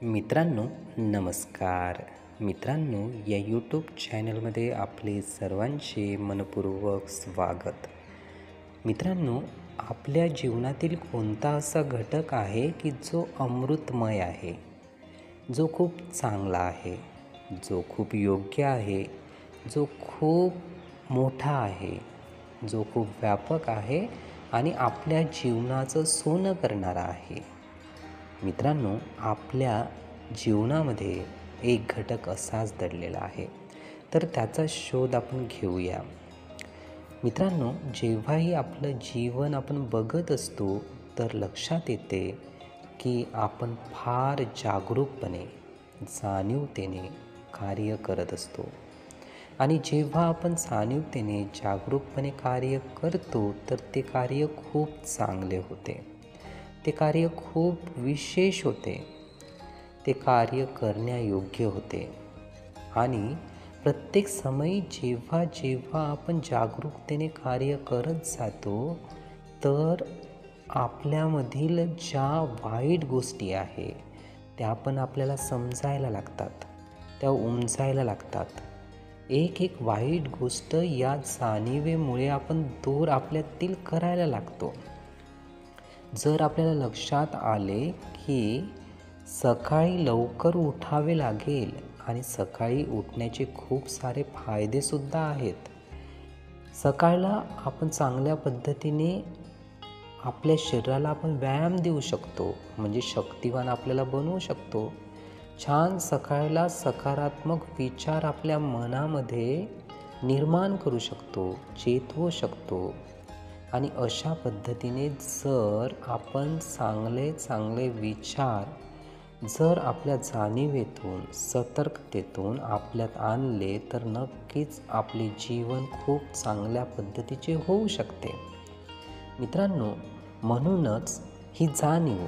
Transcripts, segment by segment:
मित्रांनो, नमस्कार. मित्रांनो, या यूट्यूब चॅनलमध्ये आपले सर्वांचे मनपूर्वक स्वागत. मित्रांनो, आपल्या जीवनातील कोणता असा घटक आहे की जो अमृतमय आहे, जो खूप चांगला आहे, जो खूप योग्य आहे, जो खूप मोठा आहे, जो खूप व्यापक आहे आणि आपल्या जीवनाचं सोनं करणारा आहे. मित्रांनो, आपल्या जीवनामध्ये एक घटक असाच दडलेला आहे, तर त्याचा शोध आपण घेऊया. मित्रांनो, जेव्हाही आपलं जीवन आपण बघत असतो तर लक्षात येते की आपण फार जागरूकपणे, जाणीवतेने कार्य करत असतो. आणि जेव्हा आपण जाणीवतेने, जागरूकपणे कार्य करतो तर ते कार्य खूप चांगले होते. ते कार्य खूप विशेष होते. ते कार्य करण्यायोग्य होते. आणि प्रत्येक समयी जेव्हा जेव्हा आपण जागरूकतेने कार्य करत जातो तर आपल्यामधील ज्या वाईट गोष्टी आहे त्या पण आपल्याला समजायला लागतात, त्या उमजायला लागतात. एक एक वाईट गोष्ट या जाणीवेमुळे आपण दूर आपल्यातील करायला लागतो. जर आपल्याला लक्षात आले की सकाळी लवकर उठावे लागेल आणि सकाळी उठण्याचे खूप सारे फायदेसुद्धा आहेत. सकाळला आपण चांगल्या पद्धतीने आपल्या शरीराला आपण व्यायाम देऊ शकतो, म्हणजे शक्तिवान आपल्याला बनवू शकतो. छान सकाळला सकारात्मक विचार आपल्या मनामध्ये निर्माण करू शकतो, चेतवू शकतो. आणि अशा पद्धतीने जर आपण चांगले चांगले विचार जर आपल्या जाणीवेतून, सतर्कतेतून आपल्यात आणले तर नक्कीच आपले जीवन खूप चांगल्या पद्धतीचे होऊ शकते. मित्रांनो, म्हणूनच ही जाणीव,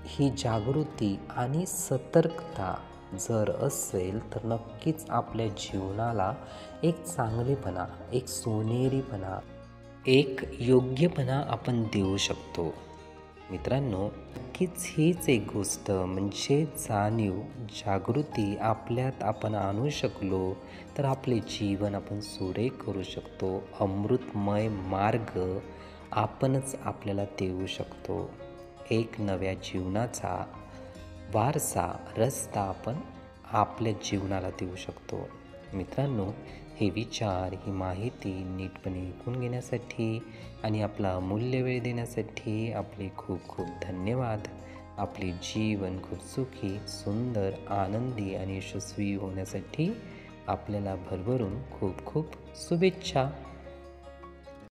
ही जागृती आणि सतर्कता जर असेल तर नक्कीच आपल्या जीवनाला एक चांगलेपणा, एक सोनेरीपणा, एक योग्यपणा आपण देऊ शकतो. मित्रांनो, नक्कीच हीच एक गोष्ट म्हणजे जाणीव, जागृती आपल्यात आपण आणू शकलो तर आपले जीवन आपण सुरेख करू शकतो. अमृतमय मार्ग आपणच आपल्याला देऊ शकतो. एक नव्या जीवनाचा वारसा, रस्ता आपण आपल्या जीवनाला देऊ शकतो. मित्रांनो, हे विचार, ही माहिती नीटपणे ऐकून घेण्यासाठी आणि आपला अमूल्य वेळ देण्यासाठी आपले खूप खूप धन्यवाद. आपले जीवन खूप सुखी, सुंदर, आनंदी आणि यशस्वी होण्यासाठी आपल्याला भरभरून खूप खूप शुभेच्छा.